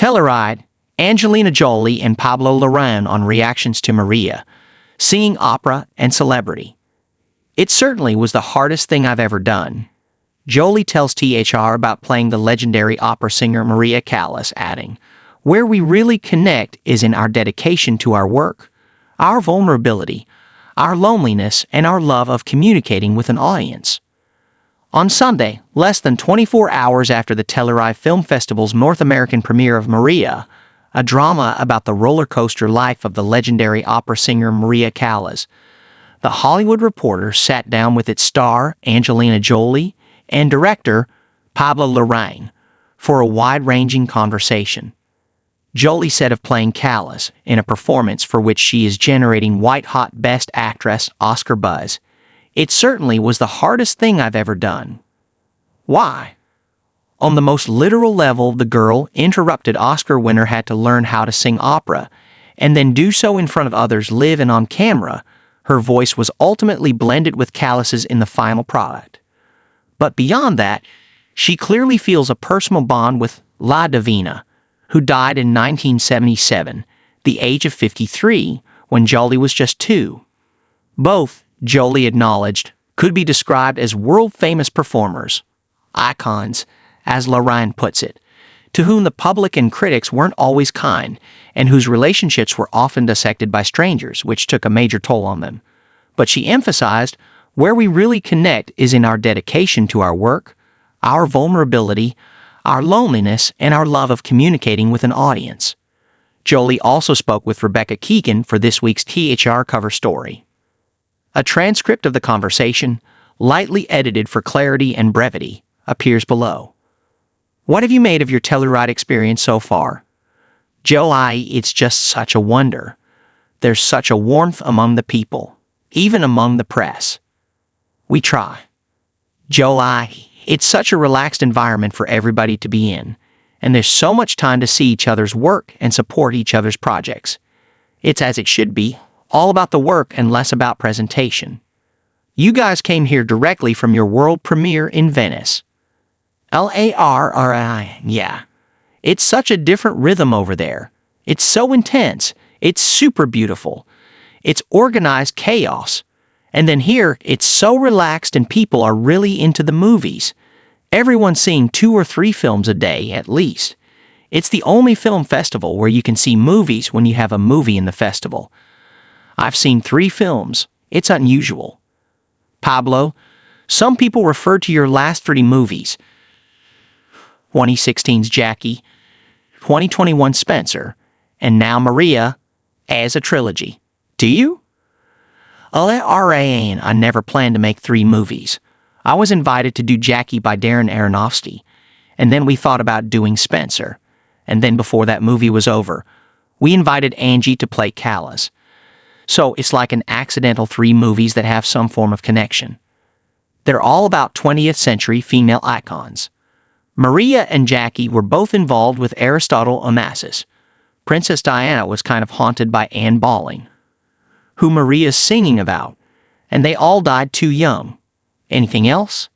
Telluride, Angelina Jolie and Pablo Larraín on reactions to Maria, singing opera and celebrity. It certainly was the hardest thing I've ever done. Jolie tells THR about playing the legendary opera singer Maria Callas, adding, "Where we really connect is in our dedication to our work, our vulnerability, our loneliness, and our love of communicating with an audience." On Sunday, less than 24 hours after the Telluride Film Festival's North American premiere of Maria, a drama about the roller coaster life of the legendary opera singer Maria Callas, The Hollywood Reporter sat down with its star, Angelina Jolie, and director, Pablo Larraín, for a wide-ranging conversation. Jolie said of playing Callas, in a performance for which she is generating white-hot Best Actress Oscar buzz, "It certainly was the hardest thing I've ever done." Why? On the most literal level, the girl, interrupted Oscar winner, had to learn how to sing opera, and then do so in front of others live and on camera. Her voice was ultimately blended with Callas's in the final product. But beyond that, she clearly feels a personal bond with La Divina, who died in 1977, the age of 53, when Jolie was just 2. Both, Jolie acknowledged, could be described as world-famous performers, icons, as Larraín puts it, to whom the public and critics weren't always kind, and whose relationships were often dissected by strangers, which took a major toll on them. But she emphasized, where we really connect is in our dedication to our work, our vulnerability, our loneliness, and our love of communicating with an audience. Jolie also spoke with Rebecca Keegan for this week's THR cover story. A transcript of the conversation, lightly edited for clarity and brevity, appears below. What have you made of your Telluride experience so far? Jolie, it's just such a wonder. There's such a warmth among the people, even among the press. We try. Jolie, it's such a relaxed environment for everybody to be in, and there's so much time to see each other's work and support each other's projects. It's as it should be, all about the work and less about presentation. You guys came here directly from your world premiere in Venice. Larraín, yeah. It's such a different rhythm over there. It's so intense. It's super beautiful. It's organized chaos. And then here, it's so relaxed and people are really into the movies. Everyone's seeing 2 or 3 films a day, at least. It's the only film festival where you can see movies when you have a movie in the festival. I've seen 3 films. It's unusual. Pablo, some people refer to your last 3 movies, 2016's Jackie, 2021's Spencer, and now Maria, as a trilogy. Do you? Larraín, I never planned to make 3 movies. I was invited to do Jackie by Darren Aronofsky, and then we thought about doing Spencer. And then before that movie was over, we invited Angie to play Callas. So it's like an accidental 3 movies that have some form of connection. They're all about 20th century female icons. Maria and Jackie were both involved with Aristotle Onassis. Princess Diana was kind of haunted by Anne Boleyn, who Maria's singing about, and they all died too young. Anything else?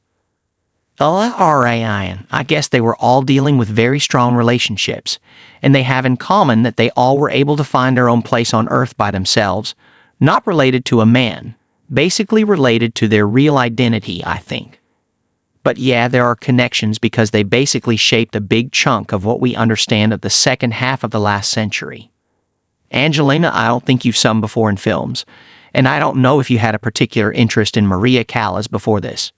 Larraín, I guess they were all dealing with very strong relationships, and they have in common that they all were able to find their own place on Earth by themselves, not related to a man, basically related to their real identity, I think. But yeah, there are connections because they basically shaped a big chunk of what we understand of the second half of the last century. Angelina, I don't think you've sung before in films, and I don't know if you had a particular interest in Maria Callas before this.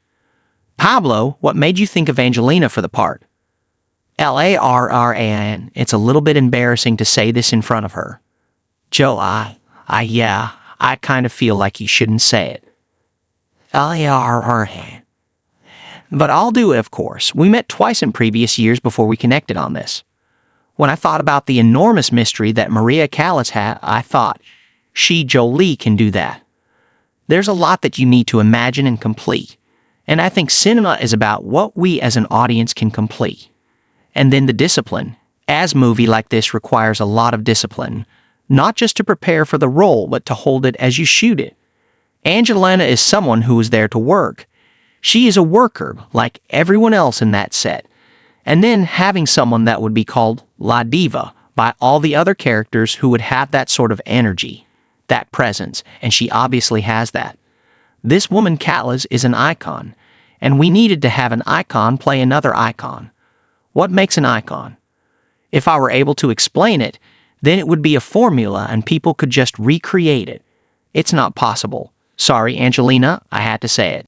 Pablo, what made you think of Angelina for the part? Larraín, it's a little bit embarrassing to say this in front of her. Joe, I kind of feel like you shouldn't say it. Larraín. But I'll do it, of course. We met twice in previous years before we connected on this. When I thought about the enormous mystery that Maria Callas had, I thought, Jolie can do that. There's a lot that you need to imagine and complete. And I think cinema is about what we as an audience can complete. And then the discipline. As a movie like this requires a lot of discipline, not just to prepare for the role, but to hold it as you shoot it. Angelina is someone who is there to work. She is a worker, like everyone else in that set. And then having someone that would be called La Diva by all the other characters who would have that sort of energy, that presence, and she obviously has that. This woman Callas is an icon, and we needed to have an icon play another icon. What makes an icon? If I were able to explain it, then it would be a formula and people could just recreate it. It's not possible. Sorry, Angelina, I had to say it.